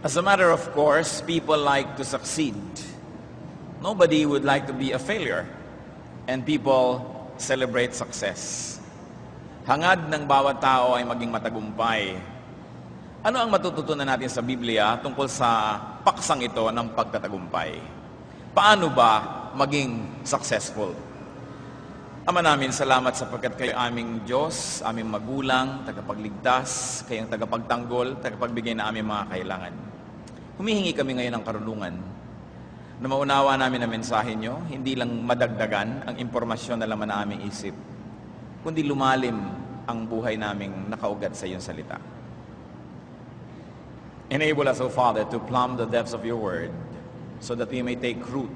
As a matter of course, people like to succeed. Nobody would like to be a failure. And people celebrate success. Hangad ng bawat tao ay maging matagumpay. Ano ang matututunan natin sa Biblia tungkol sa paksang ito ng pagtatagumpay? Paano ba maging successful? Ama namin, salamat sapagkat kayo aming Diyos, aming magulang, tagapagligtas, kayong tagapagtanggol, tagapagbigay na aming mga kailangan. Humihingi kami ngayon ng karunungan na maunawa namin ang mensahe nyo, hindi lang madagdagan ang impormasyon na laman na aming isip, kundi lumalim ang buhay naming nakaugat sa iyong salita. Enable us, O Father, to plumb the depths of your word so that we may take root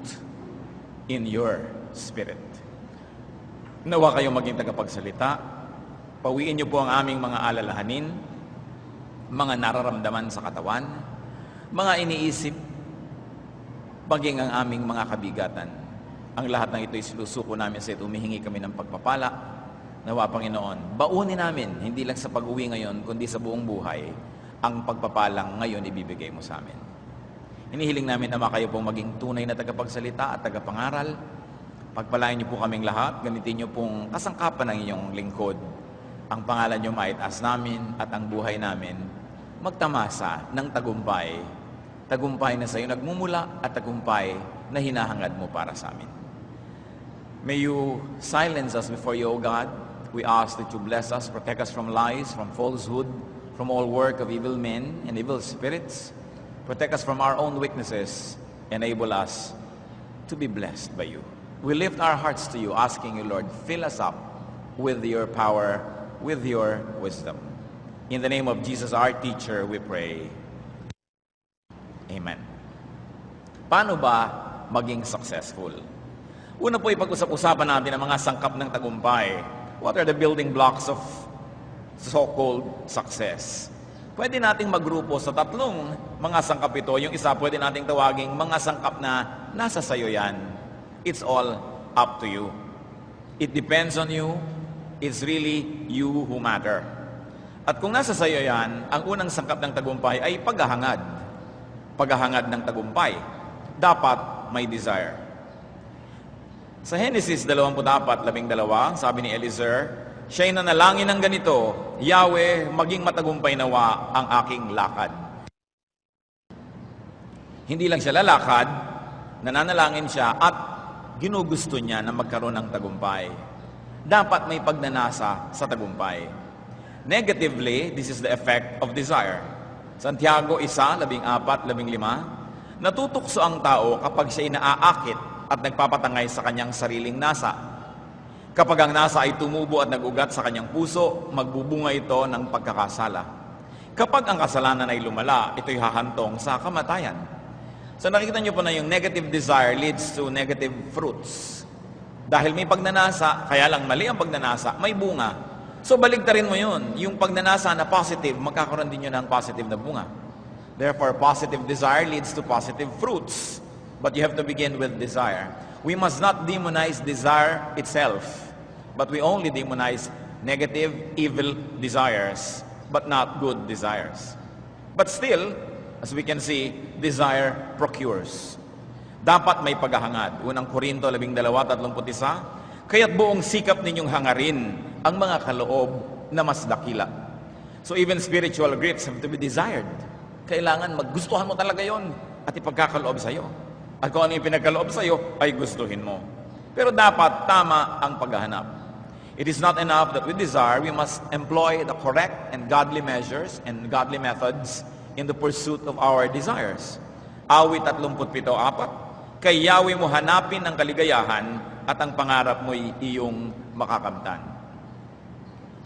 in your spirit. Nawa kayong maging tagapagsalita, pawiin niyo po ang aming mga alalahanin, mga nararamdaman sa katawan, mga iniisip, maging ang aming mga kabigatan. Ang lahat ng ito ay sinusuko namin sa ito, humihingi kami ng pagpapala. Nawa, Panginoon, baunin namin, hindi lang sa pag-uwi ngayon, kundi sa buong buhay, ang pagpapalang ngayon ibibigay mo sa amin. Hinihiling namin na kayo pong maging tunay na tagapagsalita at tagapangaral. Pagpalain niyo po kaming lahat, gamitin niyo pong kasangkapan ng inyong lingkod. Ang pangalan niyo maitaas namin at ang buhay namin magtamasa ng tagumpay. Tagumpay na sa iyo nagmumula at tagumpay na hinahangad mo para sa amin. May you silence us before you, O God. We ask that you bless us, protect us from lies, from falsehood, from all work of evil men and evil spirits. Protect us from our own weaknesses. Enable us to be blessed by you. We lift our hearts to you, asking you, Lord, fill us up with your power, with your wisdom. In the name of Jesus, our teacher, we pray. Amen. Paano ba maging successful? Una po, ipag-usap-usapan natin ang mga sangkap ng tagumpay. What are the building blocks of so-called success? Pwede nating magrupo sa tatlong mga sangkap ito. Yung isa, pwede nating tawaging mga sangkap na nasa sayo yan. It's all up to you. It depends on you. It's really you who matter. At kung nasa sayo yan, ang unang sangkap ng tagumpay ay paghahangad. Paghahangad ng tagumpay. Dapat may desire. Sa Genesis 24:12, sabi ni Eliezer, siya'y nanalangin ng ganito, Yahweh, maging matagumpay nawa ang aking lakad. Hindi lang siya lalakad, nananalangin siya at ginugusto niya na magkaroon ng tagumpay. Dapat may pagnanasa sa tagumpay. Negatively, this is the effect of desire. Santiago 1:14-15, natutukso ang tao kapag siya'y naaakit at nagpapatangay sa kanyang sariling nasa. Kapag ang nasa ay tumubo at nag-ugat sa kanyang puso, magbubunga ito ng pagkakasala. Kapag ang kasalanan ay lumala, ito'y hahantong sa kamatayan. So nakikita niyo po na yung negative desire leads to negative fruits. Dahil may pagnanasa, kaya lang mali ang pagnanasa, may bunga. So baligtarin mo yun. Yung pagnanasa na positive, magkakaroon din yun ng positive na bunga. Therefore, positive desire leads to positive fruits. But you have to begin with desire. We must not demonize desire itself, but we only demonize negative, evil desires, but not good desires. But still, as we can see, desire procures. Dapat may paghahangad. Unang Korinto 12:31, kaya't buong sikap ninyong hangarin ang mga kaloob na mas dakila. So even spiritual gifts have to be desired. Kailangan maggustuhan mo talaga yon at ipagkakaloob sa iyo. At kung ano yung pinagkaloob sa iyo, ay gustuhin mo. Pero dapat tama ang paghahanap. It is not enough that we desire, we must employ the correct and godly measures and godly methods in the pursuit of our desires. Awit 37:4, kay Yahweh mo hanapin ang kaligayahan at ang pangarap mo'y iyong makakamtan.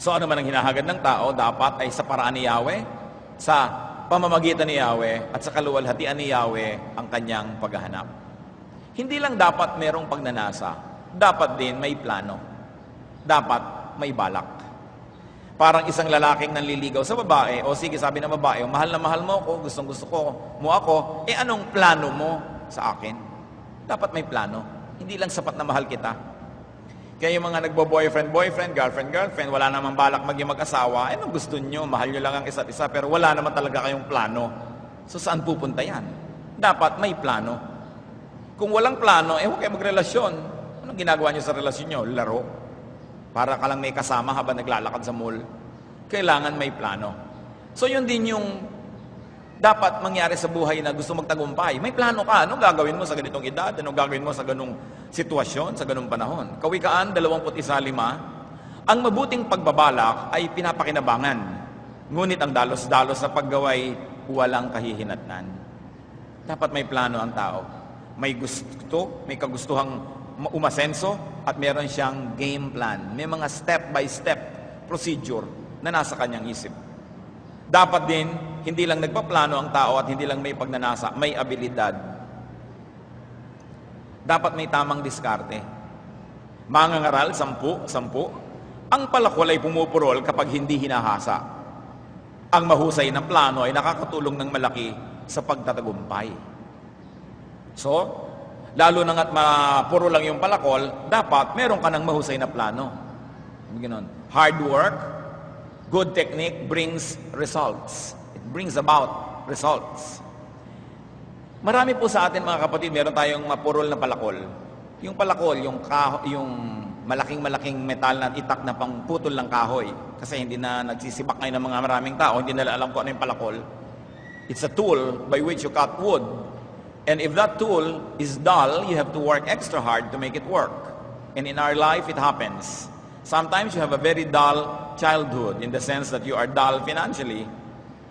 So ano man ang hinahagad ng tao, dapat ay sa paraan ni Yahweh, sa pamamagitan ni Yahweh at sa kaluwalhatian ni Yahweh ang kanyang paghahanap. Hindi lang dapat merong pagnanasa, dapat din may plano. Dapat may balak. Parang isang lalaking nanliligaw sa babae, o sige, sabi ng babae, mahal na mahal mo ako, gustong gusto ko mo ako, anong plano mo sa akin? Dapat may plano. Hindi lang sapat na mahal kita. Kaya yung mga nagbo-boyfriend, girlfriend, wala namang balak maging mag-asawa, anong gusto nyo? Mahal nyo lang ang isa't isa, pero wala naman talaga kayong plano So saan pupunta yan? Dapat may plano. Kung walang plano, huwag kayo magrelasyon. Anong ginagawa niyo sa relasyon niyo? Laro. Para ka lang may kasama habang naglalakad sa mall. Kailangan may plano. So yun din yung dapat mangyari sa buhay na gusto magtagumpay. May plano ka. Anong gagawin mo sa ganitong edad? Anong gagawin mo sa ganong sitwasyon, sa ganong panahon? Kawikaan 21:5, ang mabuting pagbabalak ay pinapakinabangan. Ngunit ang dalos-dalos sa paggaway, walang kahihinatnan. Dapat may plano ang tao. May gusto, may kagustuhang umasenso, at meron siyang game plan. May mga step-by-step procedure na nasa kanyang isip. Dapat din, hindi lang nagpaplano ang tao at hindi lang may pagnanasa, may abilidad. Dapat may tamang diskarte. Mangangaral, 10. Ang palakol ay pumupurol kapag hindi hinahasa. Ang mahusay na plano ay nakakatulong ng malaki sa pagtatagumpay. So, lalo na nga't puro lang yung palakol, dapat meron ka ng mahusay na plano. Ganoon. Hard work, good technique brings results. It brings about results. Marami po sa atin mga kapatid, meron tayong mapurol na palakol. Yung palakol, yung malaking-malaking metal na itak na pangputol ng kahoy. Kasi hindi na nagsisibak ngayon ng mga maraming tao, hindi nila alam kung ano yung palakol. It's a tool by which you cut wood. And if that tool is dull, you have to work extra hard to make it work. And in our life, it happens. Sometimes you have a very dull childhood in the sense that you are dull financially.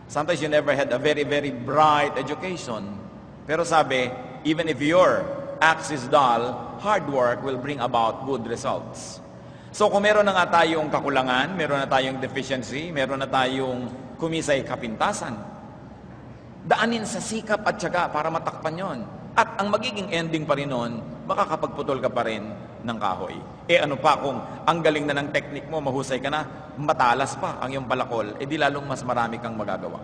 Sometimes you never had a very, very bright education. Pero sabi, even if your axe is dull, hard work will bring about good results. So kung meron na nga tayong kakulangan, meron na tayong deficiency, meron na tayong kumisay kapintasan, daanin sa sikap at tiyaga para matakpan yon. At ang magiging ending pa rin nun, makakapagputol ka pa rin ng kahoy. Ano pa kung ang galing na ng teknik mo, mahusay ka na, matalas pa ang iyong palakol, di lalong mas marami kang magagawa.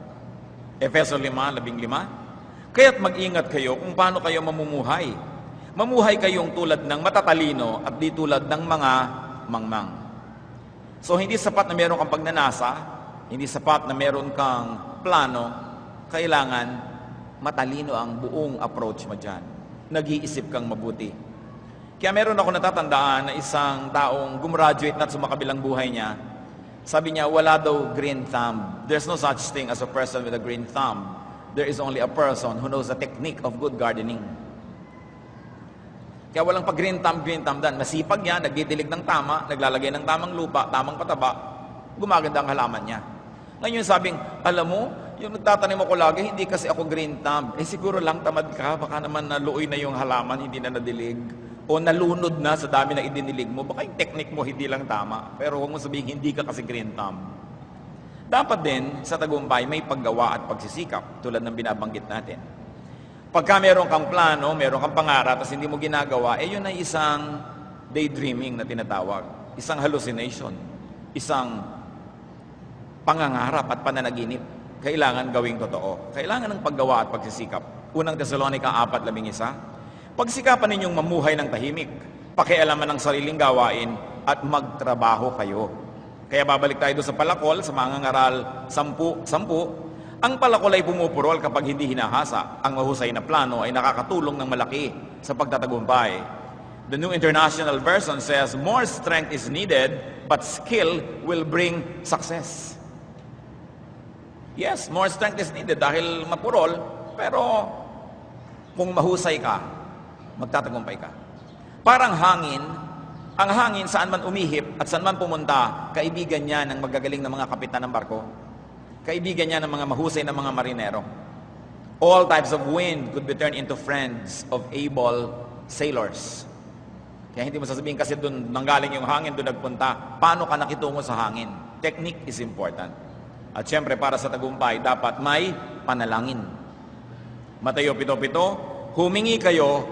Efeso 5:15. Kaya't mag-ingat kayo kung paano kayo mamumuhay. Mamuhay kayong tulad ng matatalino at di tulad ng mga mangmang. So hindi sapat na meron kang pagnanasa, hindi sapat na meron kang plano, kailangan matalino ang buong approach mo dyan. Nag-iisip kang mabuti. Kaya meron ako natatandaan na isang taong gumraduate na sumakabilang buhay niya. Sabi niya, wala daw green thumb. There's no such thing as a person with a green thumb. There is only a person who knows the technique of good gardening. Kaya walang pag green thumb dan. Masipag yan, nagdidilig ng tama, naglalagay ng tamang lupa, tamang pataba, gumaganda ang halaman niya. Ngayon sabing, alam mo, yung nagtatanim ako lagi, hindi kasi ako green thumb. Siguro lang tamad ka, baka naman naluoy na yung halaman, hindi na nadilig. O nalunod na sa dami na idinilig mo, baka yung technique mo hindi lang tama. Pero huwag mo sabihin, hindi ka kasi green thumb. Dapat din, sa tagumpay, may paggawa at pagsisikap, tulad ng binabanggit natin. Pagka meron kang plano, meron kang pangarap, tapos hindi mo ginagawa, yun ay isang daydreaming na tinatawag. Isang hallucination. Isang pangangarap at pananaginip. Kailangan gawing totoo. Kailangan ng paggawa at pagsisikap. Unang Thessalonica 4:11, pagsikapan ninyong mamuhay ng tahimik, pakialaman ng sariling gawain, at magtrabaho kayo. Kaya babalik tayo doon sa palakol, sa mangangaral 10. Ang palakol ay pumupurol kapag hindi hinahasa. Ang mahusay na plano ay nakakatulong ng malaki sa pagtatagumpay. The New International Version says, more strength is needed, but skill will bring success. Yes, more strength is needed dahil mapurol, pero kung mahusay ka, magtatagumpay ka. Parang hangin, ang hangin saan man umihip at saan man pumunta, kaibigan niya ng magagaling na mga kapitan ng barko. Kaibigan niya ng mga mahusay na mga marinero. All types of wind could be turned into friends of able sailors. Kaya hindi mo sasabihin kasi doon nanggaling yung hangin, doon nagpunta. Paano ka nakitungo sa hangin? Technique is important. At syempre, para sa tagumpay, dapat may panalangin. Mateo 7:7, humingi kayo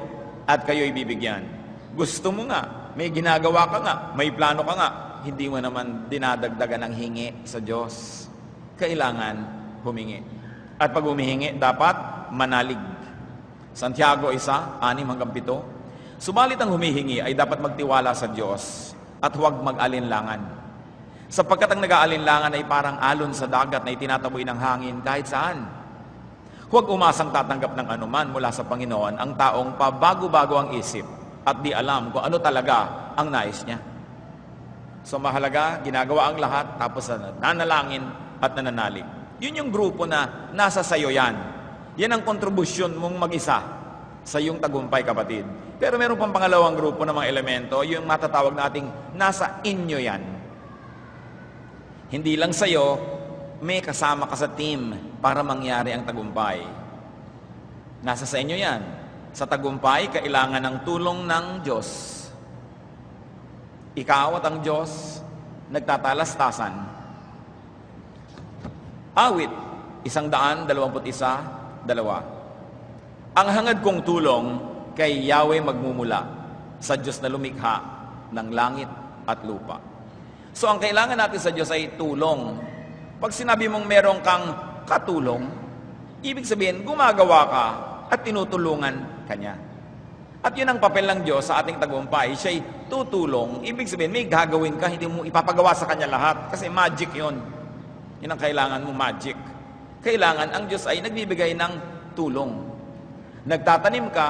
at kayo'y bibigyan. Gusto mo nga, may ginagawa ka nga, may plano ka nga, hindi mo naman dinadagdagan ng hingi sa Diyos. Kailangan humingi. At pag humihingi, dapat manalig. Santiago 1:6-7, subalit ang humihingi ay dapat magtiwala sa Diyos at huwag mag-alinlangan. Sapagkat ang nag-aalinlangan ay parang alon sa dagat na itinataboy ng hangin kahit saan. Huwag umasang tatanggap ng anuman mula sa Panginoon ang taong pabago-bago ang isip at di alam kung ano talaga ang nais niya. So mahalaga, ginagawa ang lahat, tapos nanalangin at nananalig. Yun yung grupo na nasa sayo yan. Yan ang kontribusyon mong mag-isa sa iyong tagumpay, kapatid. Pero meron pang pangalawang grupo ng mga elemento, yung matatawag nating nasa inyo yan. Hindi lang sa'yo, may kasama ka sa team para mangyari ang tagumpay. Nasa sa inyo yan. Sa tagumpay, kailangan ng tulong ng Diyos. Ikaw at ang Diyos, nagtatalastasan. Awit, 121, 2. Ang hangad kong tulong kay Yahweh magmumula sa Diyos na lumikha ng langit at lupa. So ang kailangan natin sa Diyos ay tulong. Pag sinabi mong meron kang katulong, ibig sabihin gumagawa ka at tinutulungan Kanya. At yun ang papel ng Diyos sa ating tagumpay. Siya'y tutulong. Ibig sabihin, may gagawin ka, hindi mo ipapagawa sa Kanya lahat. Kasi magic yun. Yun ang kailangan mo, magic. Kailangan ang Diyos ay nagbibigay ng tulong. Nagtatanim ka,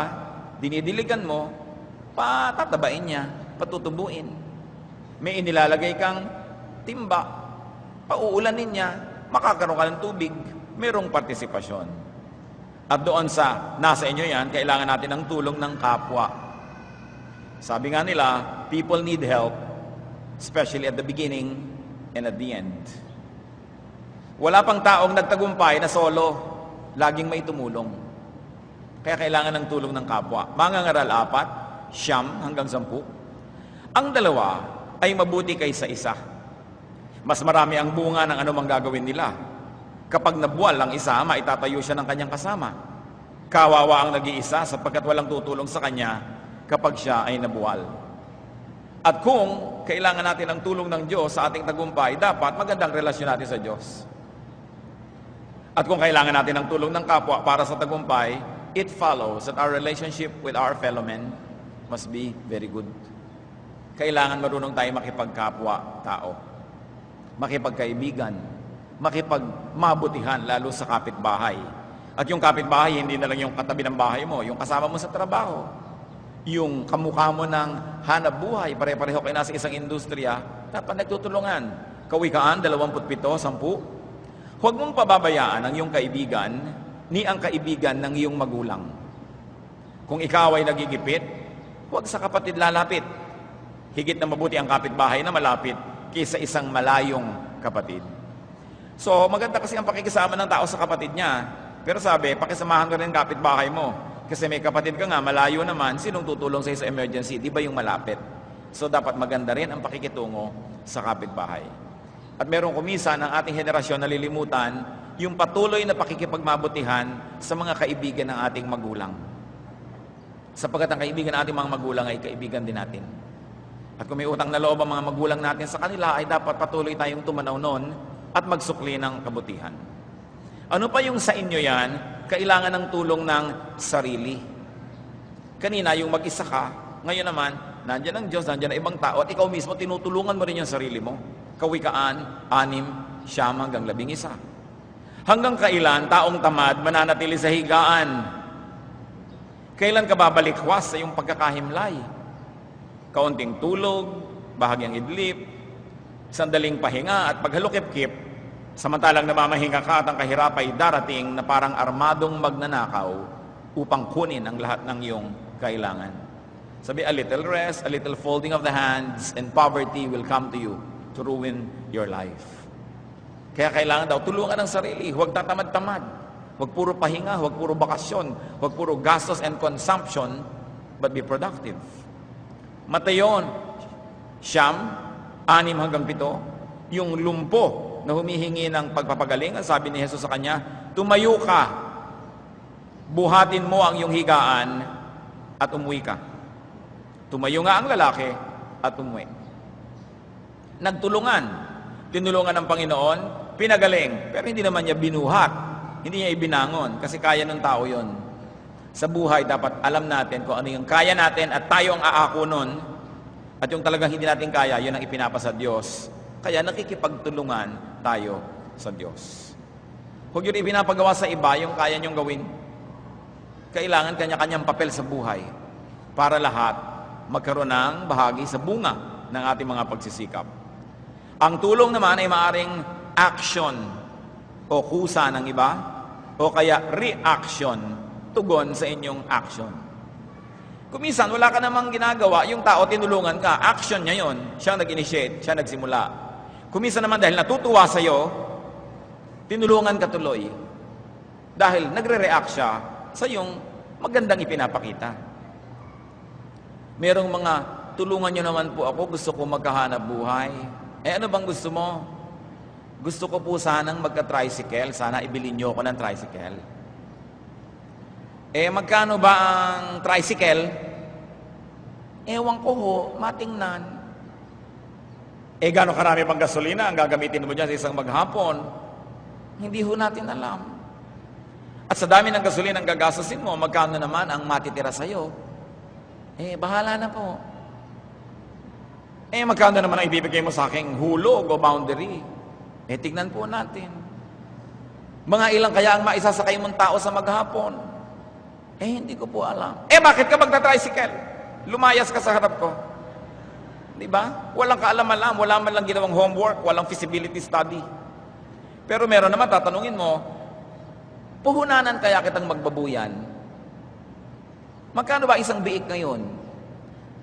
dinidiligan mo, patatabain niya, patutubuin. May inilalagay kang timba, pauulanin niya, makakaroon ka ng tubig, mayroong partisipasyon. At doon sa nasa inyo yan, kailangan natin ng tulong ng kapwa. Sabi nga nila, people need help, especially at the beginning and at the end. Wala pang taong nagtagumpay na solo, laging may tumulong. Kaya kailangan ng tulong ng kapwa. Mangangaral 4, 9 hanggang 10. Ang dalawa ay mabuti kaysa isa. Mas marami ang bunga ng anumang gagawin nila. Kapag nabuwal ang isa, maitatayo siya ng kanyang kasama. Kawawa ang nag-iisa sapagkat walang tutulong sa kanya kapag siya ay nabuwal. At kung kailangan natin ng tulong ng Diyos sa ating tagumpay, dapat magandang relasyon natin sa Diyos. At kung kailangan natin ng tulong ng kapwa para sa tagumpay, it follows that our relationship with our fellow men must be very good. Kailangan marunong tayo makipagkapwa-tao, makipagkaibigan, makipagmabutihan, lalo sa kapitbahay. At yung kapitbahay, hindi na lang yung katabi ng bahay mo, yung kasama mo sa trabaho, yung kamukha mo ng hanap buhay, pare-pareho kayo nasa isang industriya, dapat nagtutulungan. Kawikaan 27:10. Huwag mong pababayaan ang iyong kaibigan, ni ang kaibigan ng iyong magulang. Kung ikaw ay nagigipit, huwag sa kapatid lalapit. Higit na mabuti ang kapitbahay na malapit kaysa isang malayong kapatid. So, maganda kasi ang pakikisama ng tao sa kapatid niya. Pero sabi, pakisamahan ka rin ang kapitbahay mo. Kasi may kapatid ka nga, malayo naman, sinong tutulong sa'yo sa emergency? Di ba yung malapit? So, dapat maganda rin ang pakikitungo sa kapitbahay. At merong kumisa ng ating henerasyon na lilimutan yung patuloy na pakikipagmabutihan sa mga kaibigan ng ating magulang. Sapagkat ang kaibigan ng ating mga magulang ay kaibigan din natin. At kung may utang na loob ang mga magulang natin sa kanila, ay dapat patuloy tayong tumanaw noon at magsukli ng kabutihan. Ano pa yung sa inyo yan? Kailangan ng tulong ng sarili. Kanina, yung mag-isa ka, ngayon naman, nandiyan ang Diyos, nandiyan ang ibang tao, at ikaw mismo, tinutulungan mo rin yung sarili mo. Kawikaan, 6, 9 hanggang 11. Hanggang kailan, taong tamad, mananatili sa higaan? Kailan ka babalikwas sa iyong pagkakahimlay? Kaunting tulog, bahagyang idlip, sandaling pahinga at paghalukip-kip, samantalang namamahinga ka at ang kahirap ay darating na parang armadong magnanakaw upang kunin ang lahat ng iyong kailangan. Sabi, a little rest, a little folding of the hands, and poverty will come to you to ruin your life. Kaya kailangan daw tulungan ang sarili, huwag tatamad-tamad, huwag puro pahinga, huwag puro bakasyon, huwag puro gastos and consumption, but be productive. Matayon, 6 hanggang 7, yung lumpo na humihingi ng pagpapagaling, sabi ni Jesus sa kanya, tumayo ka, buhatin mo ang iyong higaan at umuwi ka. Tumayo nga ang lalaki at umuwi. Nagtulungan, tinulungan ng Panginoon, pinagaling, pero hindi naman niya binuhat, hindi niya ibinangon, kasi kaya ng tao yon. Sa buhay, dapat alam natin kung ano yung kaya natin at tayo ang aako nun. At yung talagang hindi natin kaya, yun ang ipinapa sa Diyos. Kaya nakikipagtulungan tayo sa Diyos. Huwag yun ipinapagawa sa iba yung kaya nyong gawin. Kailangan kanya-kanyang papel sa buhay para lahat magkaroon ng bahagi sa bunga ng ating mga pagsisikap. Ang tulong naman ay maaring action o kusa ng iba o kaya reaction, tugon sa inyong action. Kung minsan wala ka namang ginagawa, yung tao tinulungan ka, action niya yun, siya nag-initiate, siya nagsimula. Kung minsan naman dahil natutuwa sa'yo, tinulungan ka tuloy. Dahil nagre-react siya sa yung magandang ipinapakita. Merong mga, tulungan nyo naman po ako, gusto ko magkahanap buhay. Ano bang gusto mo? Gusto ko po sanang magka-tricycle, sana ibilin nyo ako ng tricycle. Magkano ba ang tricycle? Ewan ko ho, matingnan. Gano'ng karami pang gasolina ang gagamitin mo dyan sa isang maghapon? Hindi ho natin alam. At sa dami ng gasolina ang gagastusin mo, magkano naman ang matitira sa'yo? Bahala na po. Magkano naman ang ibibigay mo sa aking hulog o boundary? Tignan po natin. Mga ilang kaya ang maisasakay mong tao sa maghapon? Hindi ko po alam. Bakit ka magta-tricycle? Lumayas ka sa harap ko. Di ba? Walang kaalam-alam, wala man lang ginawang homework, walang feasibility study. Pero meron naman, tatanungin mo, puhunanan kaya kitang magbabuyan? Magkano ba isang biik ngayon?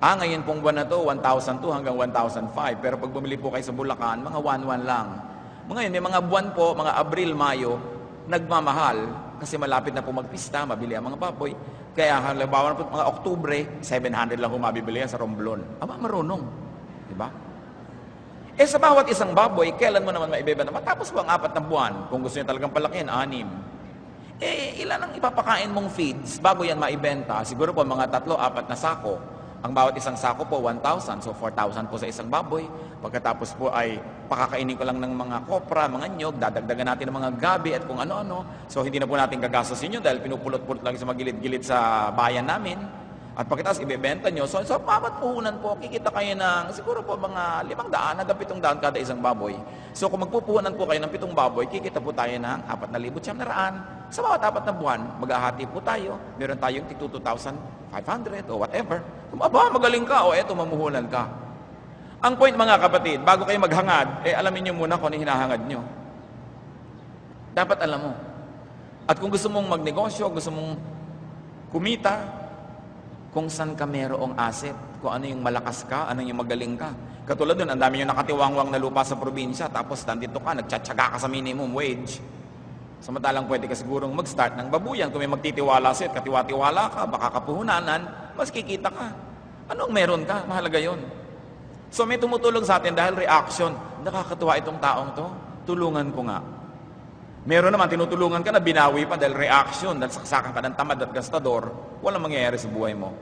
Ngayon pong buwan na to, 1,200 hanggang 1,005. Pero pag bumili po kayo sa Bulacan, mga 1,1 lang. Ngayon, may mga buwan po, mga Abril, Mayo, nagmamahal. Kasi malapit na po magpista, mabili ang mga baboy. Kaya halimbawa na po, mga Oktubre, 700 lang humabibili yan sa Romblon. Marunong. Diba? Sa bawat isang baboy, kailan mo naman maibebenta? Matapos po ang 4 na buwan, kung gusto niya talagang palakihin, 6. Ilan ang ipapakain mong feeds bago yan maibenta? Siguro po mga 3-4 na sako. Ang bawat isang sako po, 1,000. So, 4,000 po sa isang baboy. Pagkatapos po ay pakakainin ko lang ng mga kopra, mga nyog, dadagdagan natin ng mga gabi at kung ano-ano. So, hindi na po natin gagastusin yun dahil pinupulot-pulot lang sa magilid-gilid sa bayan namin. At pagkatapos ibebenta nyo. So bawat puhunan po, kikita kayo ng siguro po mga 500 hanggang 700 kada isang baboy. So kung magpupuhunan po kayo ng 7 baboy, kikita po tayo ng 4,900. Sa bawat 4 na buwan, maghahati po tayo. Meron tayong 2,500 o whatever. Magaling ka, eto, mamuhunan ka. Ang point mga kapatid, bago kayo maghangad, alamin nyo muna kung ano hinahangad nyo. Dapat alam mo. At kung gusto mong magnegosyo, gusto mong kumita, kung saan ka merong asset, kung ano yung malakas ka, ano yung magaling ka. Katulad dun, ang dami yung nakatiwangwang na lupa sa probinsya, tapos nandito ka, nagtsatsaga ka sa minimum wage. Samantalang pwede ka sigurong mag-start ng babuyan. Kung may magtitiwala sa'yo, katiwa-tiwala ka, baka kapuhunanan, mas kikita ka. Anong meron ka? Mahalaga yun. So may tumutulong sa atin dahil reaction. Nakakatuwa itong taong to, tulungan ko nga. Meron naman, tinutulungan ka na binawi pa dahil reaction, dahil saksakan ka ng tamad at gastador, walang mangyayari sa buhay mo.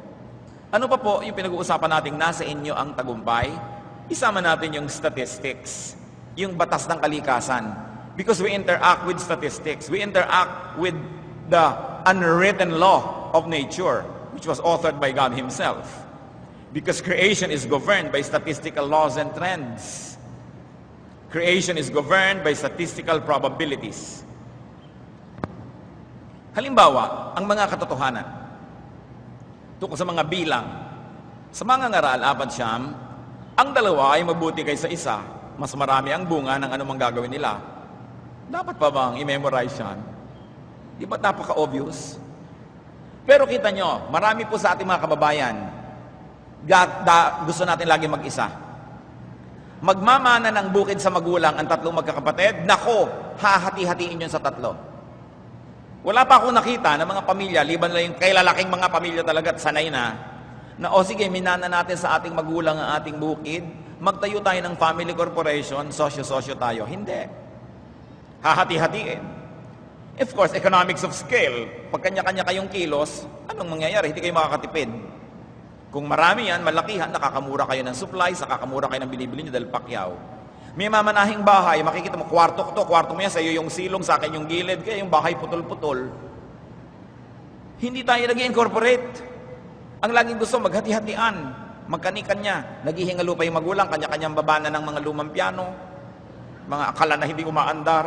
Ano pa po yung pinag-uusapan natin nasa inyo ang tagumpay? Isama natin yung statistics, yung batas ng kalikasan. Because we interact with statistics. We interact with the unwritten law of nature, which was authored by God Himself. Because creation is governed by statistical laws and trends. Creation is governed by statistical probabilities. Halimbawa, ang mga katotohanan tungkol sa mga bilang. Sa mga ngaral, 4, ang dalawa ay mabuti kaysa isa. Mas marami ang bunga ng anumang gagawin nila. Dapat pa bang i-memorize yan? Di ba napaka-obvious? Pero kita nyo, marami po sa ating mga kababayan, gusto natin lagi mag-isa. Magmamana ng bukid sa magulang ang 3 magkakapatid, nako, hahati-hatiin yun sa 3. Wala pa akong nakita ng mga pamilya, liban lang yung kailalaking mga pamilya talaga at sanay na sige, minana natin sa ating magulang ang ating bukid, magtayo tayo ng family corporation, sosyo-sosyo tayo. Hindi. Hahati-hatiin. Of course, economics of scale. Pag kanya-kanya kayong kilos, anong mangyayari? Hindi kayo makakatipid. Kung marami yan, malakihan, nakakamura kayo ng supplies, nakakamura kayo ng binibili nyo dahil pakyaw. May mamanahing bahay, makikita mo, kwarto ko to, kwarto mo yan, sa iyo yung silong, sa akin yung gilid, kaya yung bahay putol-putol. Hindi tayo nag-incorporate. Ang laging gusto, maghati-hatian, magkani-kanya. Naghihingalo pa yung magulang, kanya-kanyang babana ng mga lumang piano, mga akala na hindi umaandar.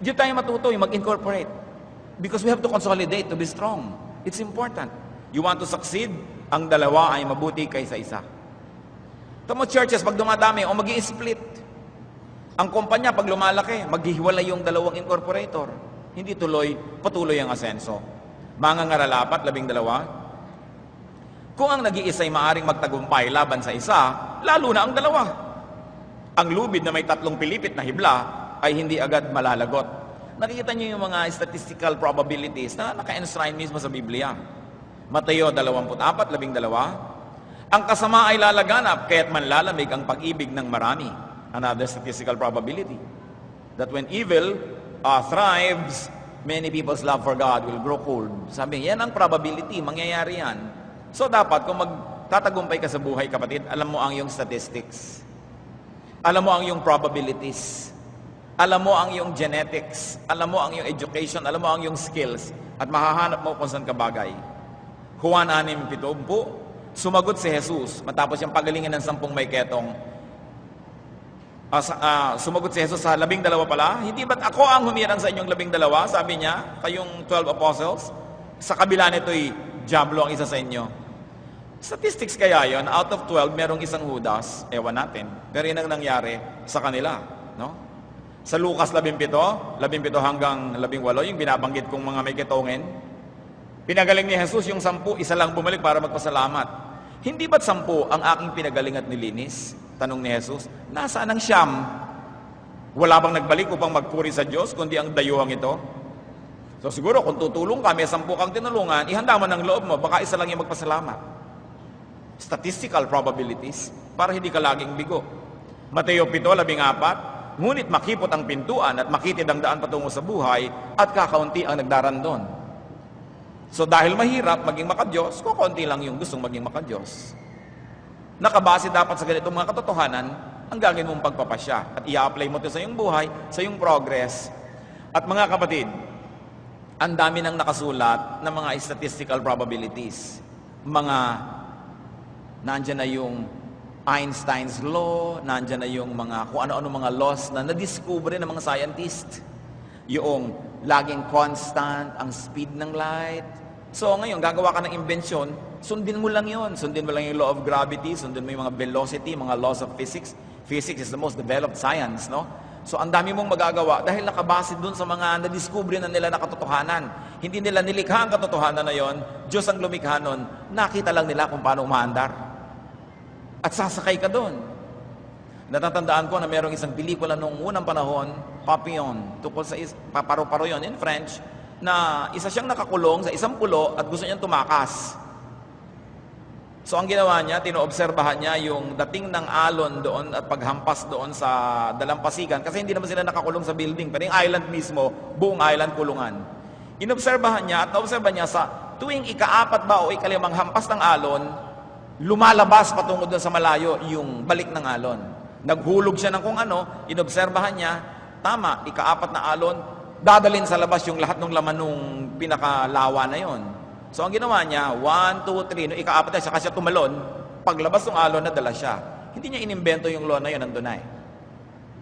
Diyan tayo matuto yung mag-incorporate. Because we have to consolidate to be strong. It's important. You want to succeed, ang dalawa ay mabuti kaysa isa. Tamo churches, pag dumadami, o mag-i-split. Ang kumpanya, pag lumalaki, maghihiwalay yung dalawang incorporator. Hindi patuloy ang asenso. Mga ngaralapat, 12. Kung ang nag-iisa'y maaring magtagumpay laban sa isa, lalo na ang dalawa. Ang lubid na may 3 pilipit na hibla ay hindi agad malalagot. Nakikita niyo yung mga statistical probabilities na naka-enshrine mismo sa Biblia. Mateo 24:12. Ang kasama ay lalaganap, kaya't manlalamig ang pag-ibig ng marami. Another statistical probability. That when evil thrives, many people's love for God will grow cold. Sabi, yan ang probability, mangyayari yan. So dapat, kung magtatagumpay ka sa buhay, kapatid, alam mo ang iyong statistics. Alam mo ang iyong probabilities. Alam mo ang iyong genetics. Alam mo ang iyong education. Alam mo ang iyong skills. At mahahanap mo kung saan ka bagay. Juan 6:70, sumagot si Jesus, matapos yung pagalingan ng 10 may ketong, sumagot si Jesus sa 12 pala, hindi ba't ako ang humirang sa inyong 12? Sabi niya, kayong 12 apostles, sa kabila nito'y diablo ang isa sa inyo. Statistics kaya yon, out of 12, merong isang Judas, ewan natin, pero yun ang nangyari sa kanila. No? Sa Lucas 17 hanggang 18, yung binabanggit kong mga may ketongin, pinagaling ni Jesus yung 10, isa lang bumalik para magpasalamat. Hindi ba't 10 ang aking pinagaling at nilinis? Tanong ni Jesus. Nasaan ang 9? Wala bang nagbalik upang magpuri sa Diyos, kundi ang dayuhang ito? So siguro kung tutulong ka, may 10 kang tinulungan, ihanda mo ng loob mo, baka isa lang yung magpasalamat. Statistical probabilities, para hindi ka laging bigo. Mateo 7:14, ngunit makipot ang pintuan at makitid ang daan patungo sa buhay at kakaunti ang nagdaran doon. So dahil mahirap maging makadiyos, kukunti lang yung gustong maging makadiyos. Nakabase dapat sa ganitong mga katotohanan ang gagawin mong pagpapasya at i-apply mo ito sa iyong buhay, sa iyong progress. At mga kapatid, ang dami nang nakasulat ng mga statistical probabilities. Nandyan na yung Einstein's law, nandyan na yung mga kung ano-ano mga laws na nadiscover ng mga scientist. Yung laging constant ang speed ng light. So ngayon, gagawa ka ng imbensyon, sundin mo lang yon. Sundin mo lang yung law of gravity, sundin mo yung mga velocity, mga laws of physics. Physics is the most developed science, no? So ang dami mong magagawa dahil nakabase dun sa mga nadiscover na nila na katotohanan. Hindi nila nilikha ang katotohanan na yon, Diyos ang lumikha nun, nakita lang nila kung paano umaandar. At sasakay ka doon. Natatandaan ko na merong isang pelikula noong unang panahon, Papillon, tungkol sa paru-paro yun in French, na isa siyang nakakulong sa isang pulo at gusto niyang tumakas. So ang ginawa niya, tinoobserbahan niya yung dating ng alon doon at paghampas doon sa dalampasigan kasi hindi naman sila nakakulong sa building, pero yung island mismo, buong island kulungan. Inobserbahan niya at naobserbahan niya sa tuwing ika-4 ba o ika-5 hampas ng alon, lumalabas patungo doon sa malayo yung balik ng alon. Naghulog siya ng kung ano, inobserbahan niya, tama, ika-4 na alon, dadalhin sa labas yung lahat ng laman nung pinakalawa na yon. So ang ginawa niya, 1, 2, 3, no, ika-4 na, saka siya tumalon, paglabas ng alon, nadala siya. Hindi niya inimbento yung law na yun, nandun na eh.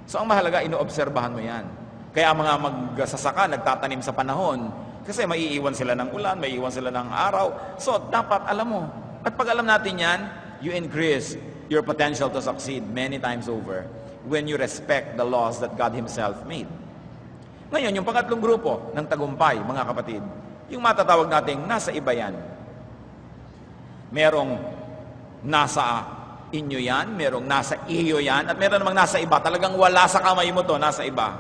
So ang mahalaga, inoobserbahan mo yan. Kaya mga magsasaka, nagtatanim sa panahon, kasi maiiwan sila ng ulan, maiiwan sila ng araw. So dapat alam mo. At pag alam natin yan, you increase your potential to succeed many times over when you respect the laws that God Himself made. Ngayon, yung pangatlong grupo ng tagumpay, mga kapatid, yung matatawag nating nasa iba yan. Merong nasa inyo yan, merong nasa iyo yan, at meron namang nasa iba. Talagang wala sa kamay mo to, nasa iba.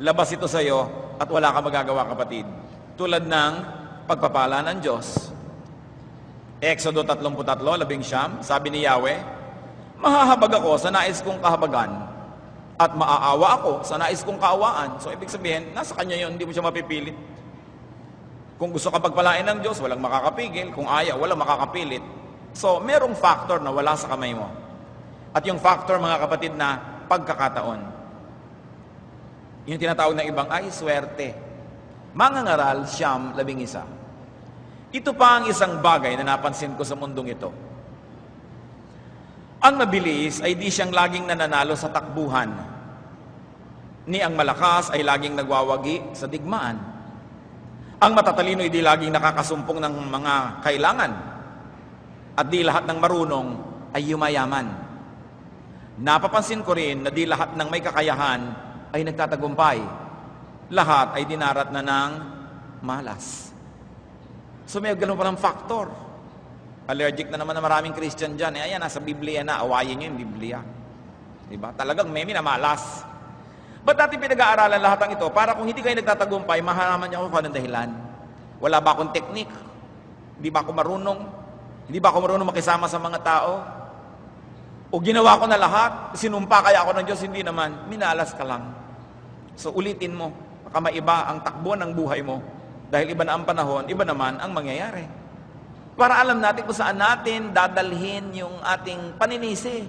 Labas ito sa iyo at wala ka magagawa, kapatid. Tulad ng pagpapala ng Diyos. Exodo 33:11, sabi ni Yahweh, mahahabag ako sa nais kong kahabagan at maaawa ako sa nais kong kaawaan. So ibig sabihin, nasa Kanya yun, hindi mo siya mapipilit. Kung gusto ka pagpalain ng Diyos, walang makakapigil. Kung ayaw, walang makakapilit. So merong factor na wala sa kamay mo. At yung factor, mga kapatid, na pagkakataon. Yung tinatawag ng ibang ay swerte. Mangangaral, Siyam 11. Ito pa ang isang bagay na napansin ko sa mundong ito. Ang mabilis ay di siyang laging nananalo sa takbuhan Ni ang malakas ay laging nagwawagi sa digmaan. Ang matatalino ay di laging nakakasumpong ng mga kailangan. At di lahat ng marunong ay yumayaman. Napapansin ko rin na di lahat ng may kakayahan ay nagtatagumpay. Lahat ay dinarat na ng malas. So may ganun palang factor. Allergic na naman na maraming Christian dyan. Ayan, nasa Biblia na. Awayin nyo yung Biblia. Diba? Talagang may minamalas. Ba't natin pinag-aaralan lahat ng ito? Para kung hindi kayo nagtatagumpay, mahalaman niyo kung anong dahilan. Wala ba akong teknik? Hindi ba ako marunong? Hindi ba ako marunong makisama sa mga tao? O ginawa ko na lahat? Sinumpa kaya ako ng Diyos? Hindi naman. Minalas ka lang. So ulitin mo. Baka maiba ang takbo ng buhay mo. Dahil iba na ang panahon, iba naman ang mangyayari. Para alam natin kung saan natin dadalhin yung ating paninisi.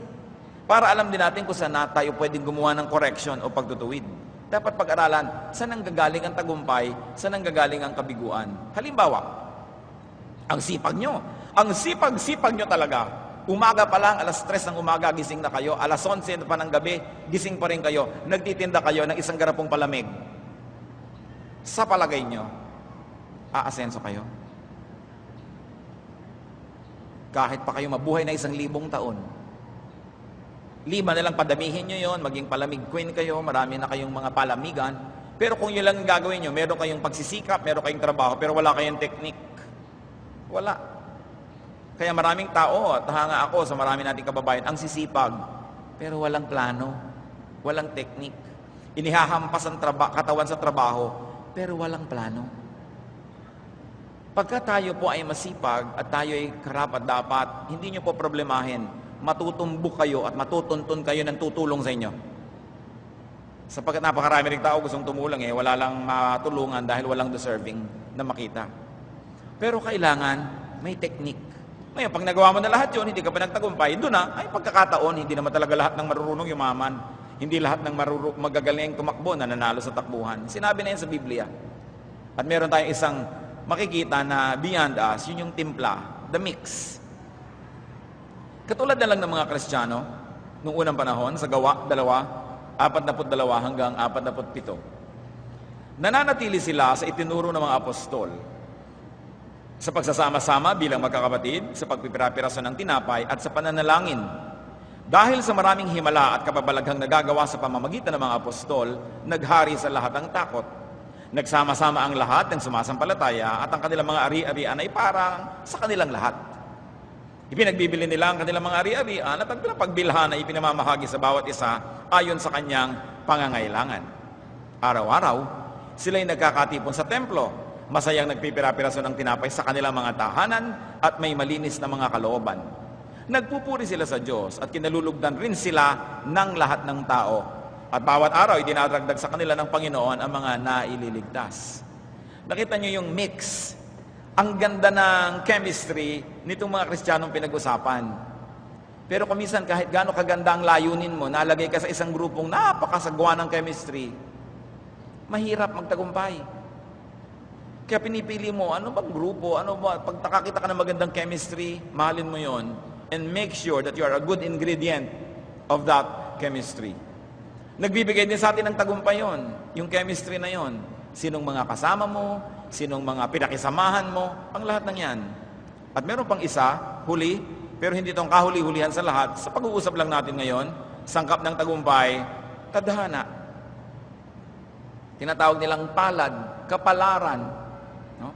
Para alam din natin kung saan tayo pwedeng gumawa ng correction o pagtutuwid. Dapat pag-aralan, saan ang gagaling ang tagumpay, saan ang gagaling ang kabiguan. Halimbawa, ang sipag nyo. Ang sipag-sipag nyo talaga. Umaga pa lang, alas 3 ng umaga, gising na kayo. Alas 11 pa ng gabi, gising pa rin kayo. Nagtitinda kayo ng isang garapong palamig. Sa palagay nyo, aasenso kayo. Kahit pa kayo mabuhay na 1,000 taon. 5 na lang padamihin nyo yon, maging palamig queen kayo, marami na kayong mga palamigan. Pero kung yun lang ang gagawin nyo, meron kayong pagsisikap, meron kayong trabaho, pero wala kayong teknik. Wala. Kaya maraming tao, at hanga ako sa marami nating kababayan, ang sisipag, pero walang plano, walang teknik. Inihahampas ang katawan sa trabaho, pero walang plano. Pagka tayo po ay masipag at tayo ay karapat dapat, hindi nyo po problemahin. Matutumbok kayo at matutuntun kayo ng tutulong sa inyo. Sapagkat napakarami rin tao gustong tumulong wala lang matulungan dahil walang deserving na makita. Pero kailangan may teknik. Ngayon, pag nagawa mo na lahat yun, hindi ka pa nagtagumpay, doon na, ay pagkakataon, hindi naman talaga lahat ng marurunong yumaman. Hindi lahat ng magagaling tumakbo na nanalo sa takbuhan. Sinabi na yan sa Biblia. At meron tayong isang makikita na beyond us, yun yung timpla, the mix. Katulad na lang ng mga Kristiyano, noong unang panahon, sa Gawa 2:42 hanggang 47. Nananatili sila sa itinuro ng mga apostol sa pagsasama-sama bilang magkakapatid, sa pagpipira-piraso ng tinapay at sa pananalangin. Dahil sa maraming himala at kababalaghang nagagawa sa pamamagitan ng mga apostol, naghari sa lahat ang takot. Nagsama-sama ang lahat ng sumasampalataya at ang kanilang mga ari-arian ay parang sa kanilang lahat. Ipinagbibili nila ang kanilang mga ari-arian at ang pagbilhan ay ipinamamahagi sa bawat isa ayon sa kanyang pangangailangan. Araw-araw, sila'y nagkakatipon sa templo, masayang nagpipira-piraso ng tinapay sa kanilang mga tahanan at may malinis na mga kalooban. Nagpupuri sila sa Diyos at kinalulugdan rin sila ng lahat ng tao. At bawat araw ay dinadagdag sa kanila ng Panginoon ang mga naililigtas. Nakita niyo yung mix. Ang ganda ng chemistry nitong mga Kristiyanong pinag-usapan. Pero kung minsan kahit gaano kaganda ang layunin mo, nalagay ka sa isang grupong napakasagwa ng chemistry, mahirap magtagumpay. Kaya pinipili mo, ano bang grupo, pag nakakita ka ng magandang chemistry, mahalin mo yon and make sure that you are a good ingredient of that chemistry. Nagbibigay din sa atin ng tagumpay yon, yung chemistry na yon. Sinong mga kasama mo, sinong mga pinakisamahan mo, ang lahat ng yan. At meron pang isa, huli, pero hindi itong kahuli-hulihan sa lahat. Sa pag-uusap lang natin ngayon, sangkap ng tagumpay, tadhana. Tinatawag nilang palad, kapalaran. No?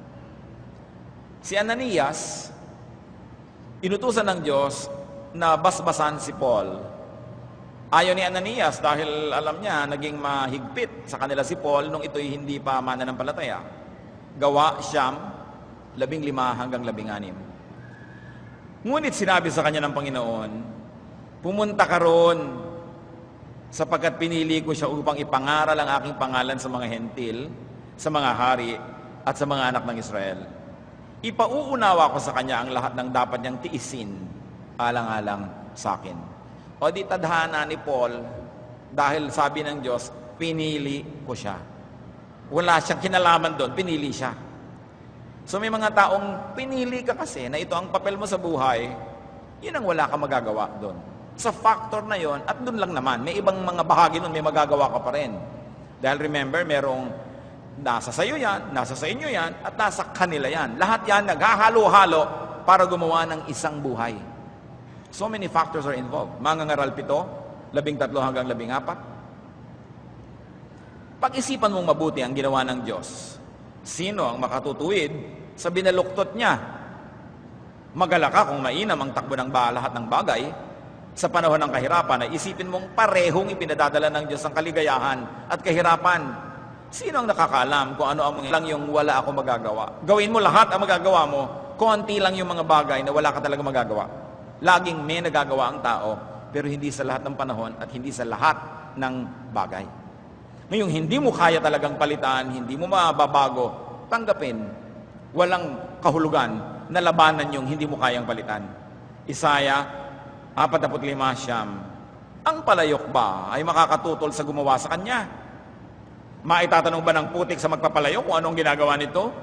Si Ananias, inutusan ng Diyos na basbasan si Paul. Ayaw ni Ananias dahil alam niya, naging mahigpit sa kanila si Paul nung ito'y hindi pa mananampalataya. Gawa 15 hanggang 16. Ngunit sinabi sa kanya ng Panginoon, pumunta ka roon sapagkat pinili ko siya upang ipangaral ang aking pangalan sa mga hentil, sa mga hari, at sa mga anak ng Israel. Ipauunawa ko sa kanya ang lahat ng dapat niyang tiisin, alang-alang sa akin. O di tadhana ni Paul, dahil sabi ng Diyos, pinili ko siya. Wala siyang kinalaman doon, pinili siya. So may mga taong pinili ka kasi na ito ang papel mo sa buhay, yun ang wala ka magagawa doon. Sa factor na yon, at doon lang naman, may ibang mga bahagi doon, may magagawa ka pa rin. Dahil remember, merong nasa sayo yan, nasa sa inyo yan, at nasa kanila yan. Lahat yan naghahalo-halo para gumawa ng isang buhay. So many factors are involved. Mangangaral 7, 13 hanggang 14. Pag-isipan mong mabuti ang ginawa ng Diyos. Sino ang makatutuwid sa binaluktot niya? Magala ka kung mainam ang takbo ng lahat ng bagay. Sa panahon ng kahirapan, ay isipin mong parehong ipinadadala ng Diyos ang kaligayahan at kahirapan. Sino ang nakakaalam kung ano ang lang yung wala ako magagawa? Gawin mo lahat ang magagawa mo, konti lang yung mga bagay na wala ka talaga magagawa. Laging may nagagawa ang tao, pero hindi sa lahat ng panahon at hindi sa lahat ng bagay. Ngayong hindi mo kaya talagang palitan, hindi mo mababago, tanggapin. Walang kahulugan na labanan yung hindi mo kayang palitan. Isaiah 45:9. Ang palayok ba ay makakatutol sa gumawa sa kanya? Maitatanong ba ng putik sa magpapalayok kung anong ginagawa nito?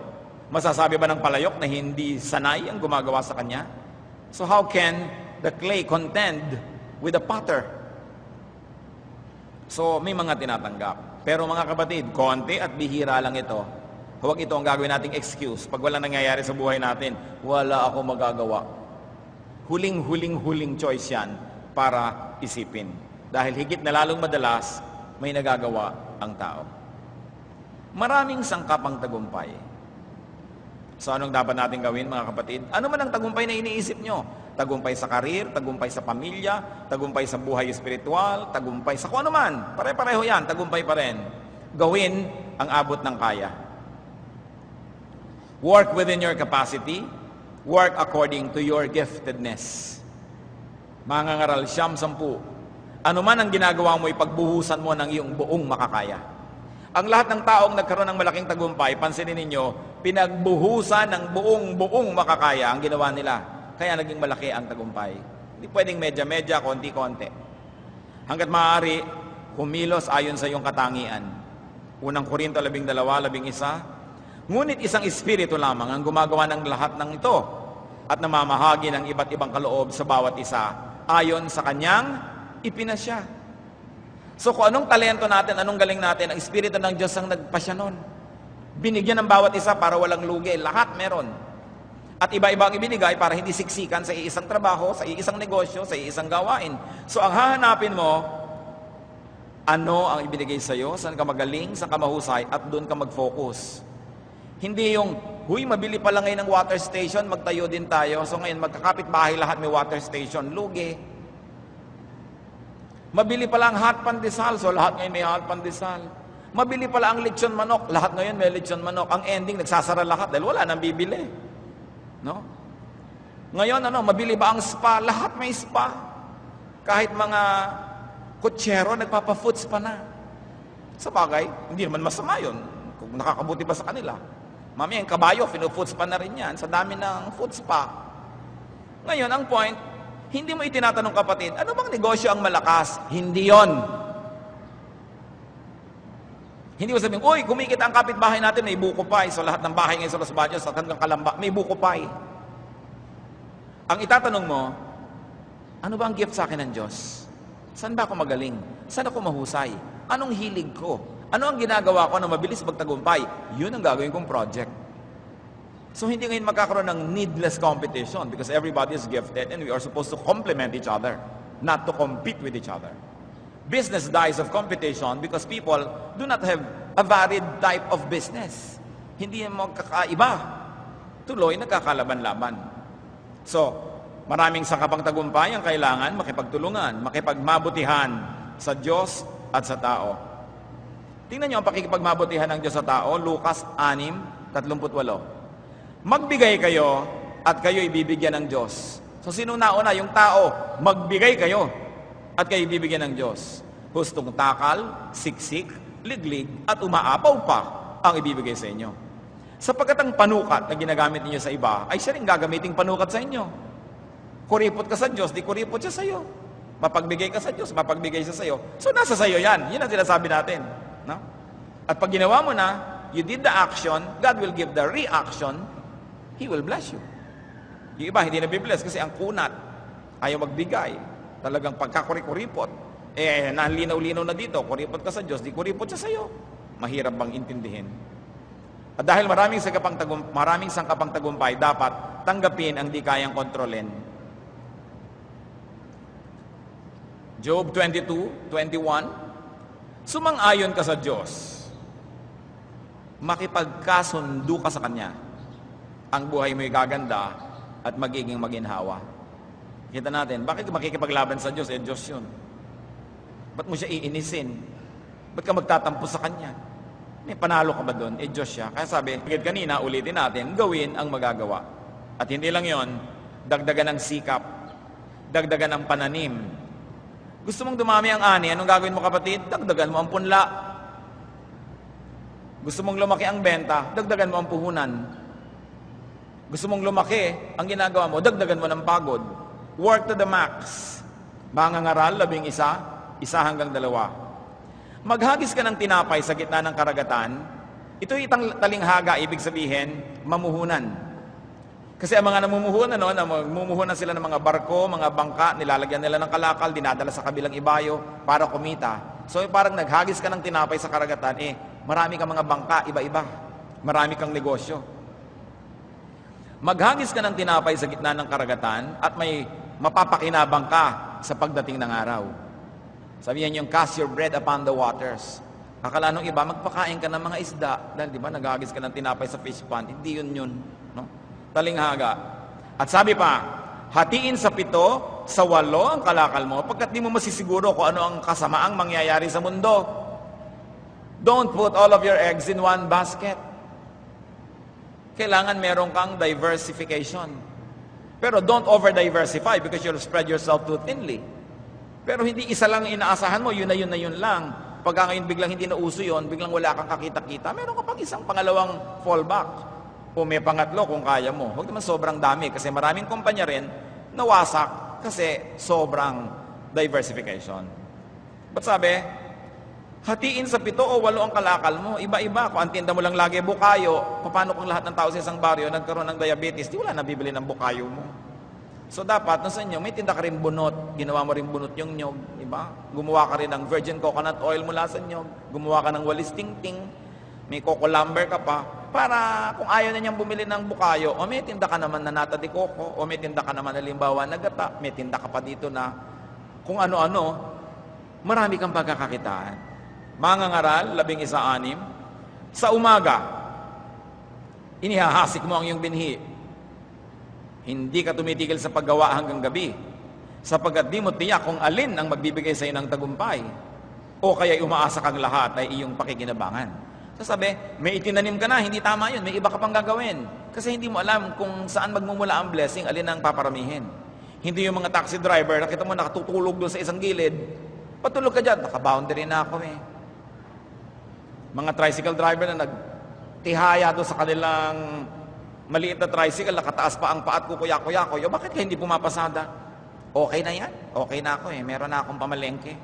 Masasabi ba ng palayok na hindi sanay ang gumagawa sa kanya? So how can the clay contend with the potter? So may mga tinatanggap. Pero mga kapatid, konti at bihira lang ito. Huwag ito ang gagawin nating excuse. Pag walang nangyayari sa buhay natin, wala ako magagawa. Huling choice yan para isipin. Dahil higit na lalong madalas, may nagagawa ang tao. Maraming sangkap ang tagumpay. So anong dapat natin gawin mga kapatid? Ano man ang tagumpay na iniisip nyo? Tagumpay sa karir, tagumpay sa pamilya, tagumpay sa buhay espiritual, tagumpay sa kung ano man. Pare-pareho yan, tagumpay pa rin. Gawin ang abot ng kaya. Work within your capacity. Work according to your giftedness. Mangangaral 10. Ano man ang ginagawa mo, ipagbuhusan mo ng iyong buong makakaya. Ang lahat ng taong nagkaroon ng malaking tagumpay, pansinin ninyo, pinagbuhusan ng buong makakaya ang ginawa nila. Kaya naging malaki ang tagumpay. Hindi pwedeng medya-medya, konti-konti. Hanggat maaari, kumilos ayon sa iyong katangian. Unang Korinto 12:11. Ngunit isang espiritu lamang ang gumagawa ng lahat ng ito at namamahagi ng iba't ibang kaloob sa bawat isa ayon sa kanyang ipinasya. So kung anong talento natin, anong galing natin, ang espiritu ng Diyos ang nagpasya nun. Binigyan ng bawat isa para walang lugi. Lahat meron. At iba-iba ang ibinigay para hindi siksikan sa iisang trabaho, sa iisang negosyo, sa iisang gawain. So ang hahanapin mo, ano ang ibinigay sa iyo, saan ka magaling, saan ka mahusay, at doon ka mag-focus. Hindi yung, huy, mabili pa lang ngayon ng water station, magtayo din tayo. So ngayon, magkakapit bahay lahat may water station. Lugi. Mabili pa lang hot pandesal, so lahat ngayon may hot pandesal. Mabili pa lang ang lechon manok, lahat ngayon may lechon manok. Ang ending, nagsasara lahat dahil wala nang bibili. No? Ngayon, mabili ba ang spa? Lahat may spa. Kahit mga kutsero, nagpapa-food spa na. Sa bagay, hindi naman masama yun. Kung nakakabuti ba sa kanila. Mamaya, yung kabayo, fino-food spa na rin yan. Sa dami ng food spa. Ngayon, ang point, hindi mo itinatanong kapatid, ano bang negosyo ang malakas? Hindi yon. Hindi mo sabihin, uy, kumikita ang kapitbahay natin, may buko pie. So lahat ng bahay ngayon sa Los Baños, sa hanggang Kalamba, may buko pie. Ang itatanong mo, ano ba ang gift sa akin ng Diyos? Saan ba ako magaling? Saan ako mahusay? Anong hilig ko? Ano ang ginagawa ko na mabilis magtagumpay? Yun ang gagawin kong project. So hindi ngayon magkakaroon ng needless competition because everybody is gifted and we are supposed to complement each other, not to compete with each other. Business dies of competition because people do not have a varied type of business. Hindi magkakaiba. Tuloy, nagkakalaban-laban. So, maraming sangkapang tagumpay ang kailangan makipagtulungan, makipagmabutihan sa Diyos at sa tao. Tingnan niyo ang pakikipagmabutihan ng Diyos sa tao, Lucas 6:38. Magbigay kayo at kayo ibibigyan ng Diyos. So sino nauna? Yung tao, magbigay kayo at kayo ibibigyan ng Diyos. Hustong takal, siksik, liglig, at umaapaw pa ang ibibigay sa inyo. Sapagkat ang panukat na ginagamit niyo sa iba, ay siya rin gagamiting panukat sa inyo. Kuripot ka sa Diyos, di kuripot siya sa iyo. Mapagbigay ka sa Diyos, mapagbigay siya sa iyo. So nasa sa iyo yan. Yun ang sinasabi natin. No? At pag ginawa mo na, you did the action, God will give the reaction, He will bless you. Yung iba, hindi na bibless kasi ang kunat, ayaw magbigay. Talagang pagkakurikuripot. Nalinaw-linaw na dito, kuripot ka sa Diyos, di kuripot siya sa'yo. Mahirap bang intindihin? At dahil maraming sangkapang tagumpay, dapat tanggapin ang di kayang kontrolin. Job 22:21, sumang-ayon ka sa Diyos, makipagkasundo ka sa Kanya, ang buhay mo'y gaganda at magiging maginhawa. Kita natin, bakit makikipaglaban sa Diyos? Diyos yun. Ba't mo siya iinisin? Ba't ka magtatampo sa Kanya? May panalo ka ba doon? Diyos siya. Kaya sabi, kanina, ulitin natin, gawin ang magagawa. At hindi lang yon, dagdagan ng sikap, dagdagan ng pananim. Gusto mong dumami ang ani, anong gagawin mo kapatid? Dagdagan mo ang punla. Gusto mong lumaki ang benta, dagdagan mo ang puhunan. Gusto mong lumaki, ang ginagawa mo, dagdagan mo ng pagod. Work to the max. Mangangaral, 11, 1 hanggang 2. Maghagis ka ng tinapay sa gitna ng karagatan, ito'y talinghaga, ibig sabihin, mamuhunan. Kasi ang mga namumuhunan, namumuhunan sila ng mga barko, mga bangka, nilalagyan nila ng kalakal, dinadala sa kabilang ibayo para kumita. So parang naghagis ka ng tinapay sa karagatan, marami kang mga bangka, iba-iba. Marami kang negosyo. Maghagis ka ng tinapay sa gitna ng karagatan at may mapapakinabang ka sa pagdating ng araw. Sabihan yung cast your bread upon the waters. Akala nung iba, magpakain ka ng mga isda. Dahil di ba, naghagis ka ng tinapay sa fish pond. Hindi yun. No? Talinghaga. At sabi pa, hatiin sa 7, sa 8 ang kalakal mo, pagkat di mo masisiguro kung ano ang kasamaang mangyayari sa mundo. Don't put all of your eggs in one basket. Kailangan meron kang diversification. Pero don't over-diversify because you'll spread yourself too thinly. Pero hindi isa lang inaasahan mo, yun na yun lang. Pagka ngayon biglang hindi na uso yun, biglang wala kang kakita-kita, meron ka pang isang pangalawang fallback. O may pangatlo kung kaya mo. Huwag naman sobrang dami kasi maraming kumpanya rin nawasak kasi sobrang diversification. Ba't sabi, hatiin sa 7 o 8 ang kalakal mo, iba-iba. Kung ang tinda mo lang lagi bukayo, paano kung lahat ng tao sa isang baryo nagkaroon ng diabetes, di wala nabibili ng bukayo mo. So dapat, nasa inyo, may tinda ka rin bunot, ginawa mo rin bunot yung nyog, diba? Gumawa ka rin ng virgin coconut oil mula sa nyog, gumawa ka ng walis tingting, may coco lumber ka pa, para kung ayaw na niyang bumili ng bukayo, o may tinda ka naman na nata de coco, o may tinda ka naman na limbawa na gata, may tinda ka pa dito na kung ano-ano, marami kang pagkakakitaan. Mangangaral, 11:6, sa umaga, inihahasik mo ang iyong binhi. Hindi ka tumitigil sa paggawa hanggang gabi, sapagkat di mo tiyak kung alin ang magbibigay sa iyo ng tagumpay, o kaya umaasa kang lahat ay iyong pakikinabangan. Sasabi, may itinanim ka na, hindi tama yun, may iba ka pang gagawin. Kasi hindi mo alam kung saan magmumula ang blessing, alin ang paparamihin. Hindi yung mga taxi driver, nakita mo nakatutulog doon sa isang gilid, patulog ka dyan, naka-boundary na ako Mga tricycle driver na nagtihaya doon sa kanilang maliit na tricycle, nakataas pa ang paat, kukuya-kuya-kuya, bakit ka hindi pumapasada? Okay na yan, okay na ako meron na akong pamalengke.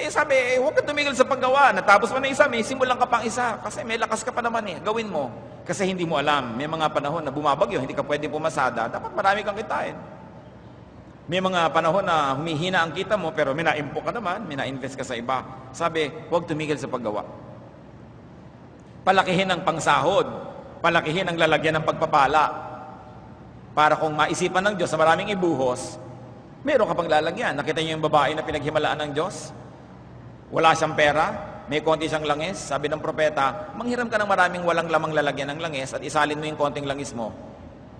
Sabi, huwag ka tumigil sa paggawa, natapos mo na isa, may simulan ka pang isa, kasi may lakas ka pa naman gawin mo. Kasi hindi mo alam, may mga panahon na bumabagyo, hindi ka pwede pumasada, dapat marami kang kitain. May mga panahon na humihina ang kita mo, pero may na-impo ka naman, may na-invest ka sa iba. Sabi, huwag tumigil sa paggawa. Palakihin ang pangsahod. Palakihin ang lalagyan ng pagpapala. Para kung maisipan ng Diyos na maraming ibuhos, meron ka pang lalagyan. Nakita niyo yung babae na pinaghimalaan ng Diyos? Wala siyang pera, may konti siyang langis. Sabi ng propeta, manghiram ka ng maraming walang lamang lalagyan ng langis at isalin mo yung konting langis mo.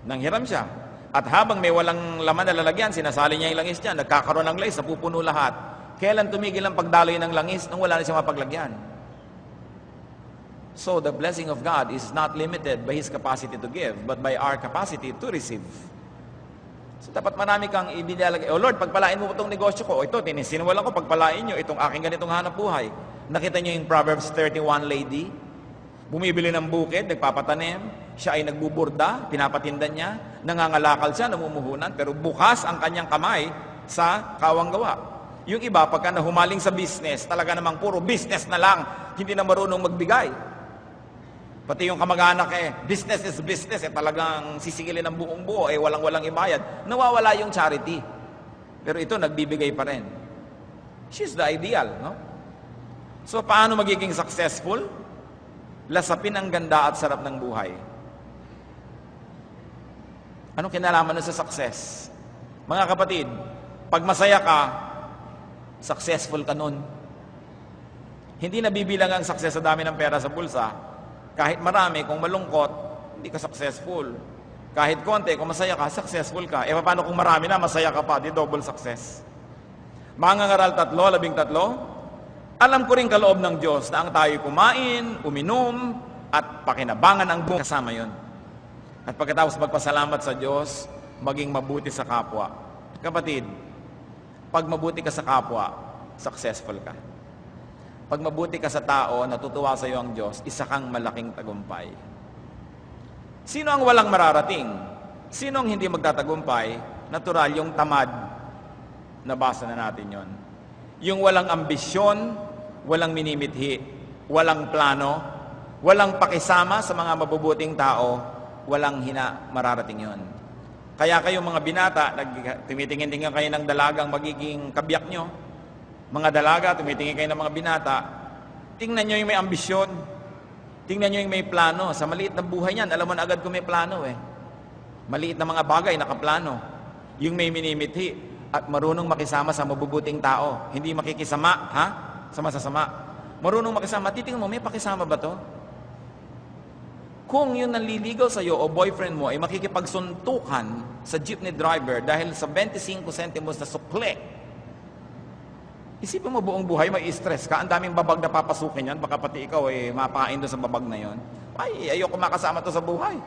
Nanghiram siya. At habang may walang laman na lalagyan, sinasali niya yung langis niya, nagkakaroon ng langis, napupuno lahat. Kailan tumigil ang pagdaloy ng langis nung wala na siya mapaglagyan? So, the blessing of God is not limited by His capacity to give, but by our capacity to receive. So, dapat marami kang ibinalagay. Oh Lord, pagpalain mo itong negosyo ko. Ito, sinwalan ko, pagpalain nyo itong aking ganitong hanap buhay. Nakita nyo yung Proverbs 31 lady? Bumibili ng bukid, nagpapatanim. Siya ay nagbuburda, pinapatinda niya. Nangangalakal siya, namumuhunan. Pero bukas ang kanyang kamay sa kawang gawa. Yung iba, pagka nahumaling sa business, talaga namang puro business na lang. Hindi na marunong magbigay. Pati yung kamag-anak business is business, talagang sisigilin ng buong buo, walang-walang ibayad. Nawawala yung charity. Pero ito, nagbibigay pa rin. She's the ideal, no? So, paano magiging successful? Lasapin ang ganda at sarap ng buhay. Anong kinalaman nun sa success? Mga kapatid, pag masaya ka, successful ka nun. Hindi nabibilang ang success sa dami ng pera sa bulsa. Kahit marami, kung malungkot, hindi ka successful. Kahit konti, kung masaya ka, successful ka. E paano kung marami na, masaya ka pa, di double success. Mangangaral 13, alam ko rin kaloob ng Diyos na ang tayo kumain, uminom, at pakinabangan ang buong kasama yon. At pagkatapos magpasalamat sa Diyos, maging mabuti sa kapwa. Kapatid, pag mabuti ka sa kapwa, successful ka. Pag mabuti ka sa tao, natutuwa sa iyo ang Diyos, isa kang malaking tagumpay. Sino ang walang mararating? Sino ang hindi magtatagumpay? Natural, yung tamad. Nabasa na natin yon. Yung walang ambisyon, walang minimithi, walang plano, walang pakisama sa mga mabubuting tao, walang mararating yon. Kaya kayo mga binata, tumitingin-tingin kayo ng dalagang magiging kabiyak nyo. Mga dalaga, tumitingin kayo ng mga binata, tingnan nyo yung may ambisyon, tingnan nyo yung may plano. Sa maliit na buhay niyan, alam mo na agad kung may plano eh. Maliit na mga bagay, nakaplano. Yung may minimithi, at marunong makisama sa mabubuting tao. Hindi makikisama, ha? Sa masasama. Marunong makisama. Titingnan mo, may pakisama ba to? Kung yung nanliligaw sa'yo o boyfriend mo ay makikipagsuntukan sa jeepney driver dahil sa 25 centimos na sukle, isipin mo buong buhay, may stress ka. Ang daming babag na papasukin yan. Baka pati ikaw ay mapakain doon sa babag na yon. Ay, ayoko makasama to sa buhay.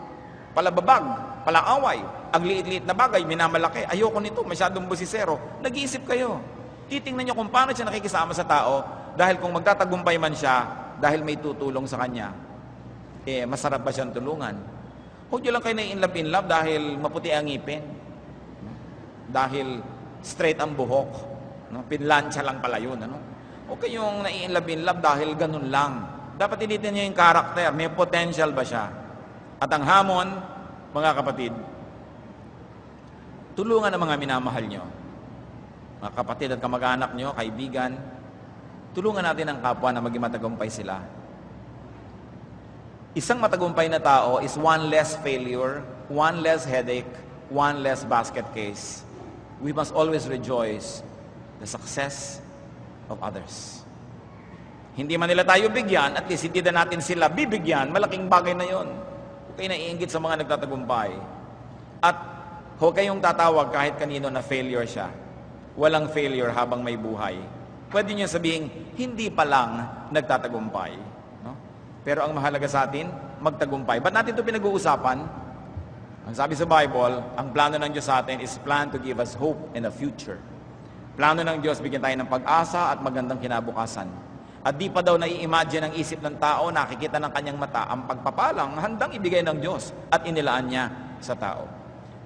Palababag, palaaway, ang liit-liit na bagay, minamalaki. Ayoko nito, masyadong busisero. Nag-iisip kayo. Titingnan nyo kung paano siya nakikisama sa tao dahil kung magtatagumpay man siya dahil may tutulong sa kanya, masarap ba siyang tulungan? Huwag nyo lang kayo na in love dahil maputi ang ngipin. Dahil straight ang buhok. No? Pinlansya lang pala yun. Ano? Huwag kayong na-in love dahil ganun lang. Dapat tinitin nyo yung karakter. May potential ba siya? At ang hamon, mga kapatid, tulungan ang mga minamahal nyo. Mga kapatid at kamag-anak nyo, kaibigan, tulungan natin ang kapwa na maging matagumpay sila. Isang matagumpay na tao is one less failure, one less headache, one less basket case. We must always rejoice the success of others. Hindi man nila tayo bigyan, at least hindi na natin sila bibigyan, malaking bagay na yon. Huwag kayo naiinggit sa mga nagtatagumpay. At huwag kayong tatawag kahit kanino na failure siya. Walang failure habang may buhay. Pwede niyo sabihin, hindi pa lang nagtatagumpay. No? Pero ang mahalaga sa atin, magtagumpay. Ba't natin ito pinag-uusapan? Ang sabi sa Bible, ang plano ng Diyos sa atin is plan to give us hope in a future. Plano ng Diyos, bigyan tayo ng pag-asa at magandang kinabukasan. At di pa daw nai-imagine ang isip ng tao, nakikita ng kanyang mata, ang pagpapalang handang ibigay ng Diyos at inilaan niya sa tao.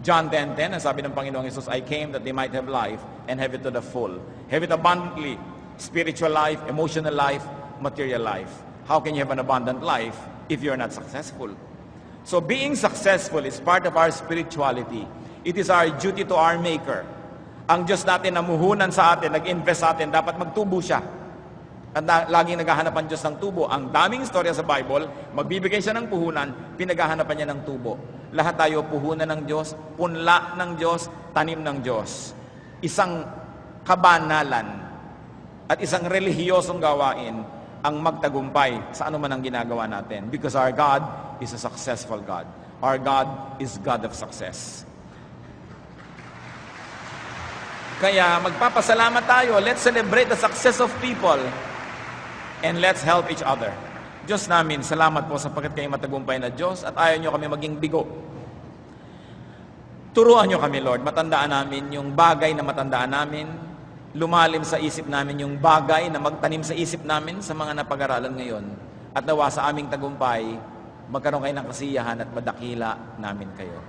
John 10:10, ang sabi ng Panginoong Hesus, I came that they might have life and have it to the full. Have it abundantly. Spiritual life, emotional life, material life. How can you have an abundant life if you're not successful? So being successful is part of our spirituality. It is our duty to our Maker. Ang Diyos natin namuhunan sa atin, nag-invest sa atin, dapat magtubo siya. At laging naghahanap ang Diyos ng tubo. Ang daming istorya sa Bible, magbibigay siya ng puhunan, pinaghahanapan niya ng tubo. Lahat tayo puhunan ng Diyos, punla ng Diyos, tanim ng Diyos. Isang kabanalan at isang relihiyosong gawain ang magtagumpay sa anuman ang ginagawa natin. Because our God is a successful God. Our God is God of success. Kaya magpapasalamat tayo. Let's celebrate the success of people. And let's help each other. Diyos namin, salamat po sapagkat kayo matagumpay na Diyos at ayaw nyo kami maging bigo. Turuan nyo kami, Lord. Matandaan namin yung bagay na matandaan namin. Lumalim sa isip namin yung bagay na magtanim sa isip namin sa mga napag-aralan ngayon. At nawa sa aming tagumpay, magkaroon kayo ng kasiyahan at madakila namin kayo.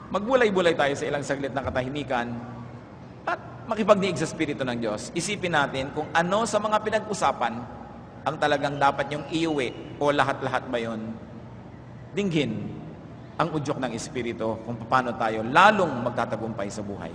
Magbulay-bulay tayo sa ilang saglit na katahimikan at makipagdiig sa Espiritu ng Diyos. Isipin natin kung ano sa mga pinag-usapan ang talagang dapat yung iuwi o lahat-lahat ba yun? Dinggin ang udyok ng Espiritu kung paano tayo lalong magtatagumpay sa buhay.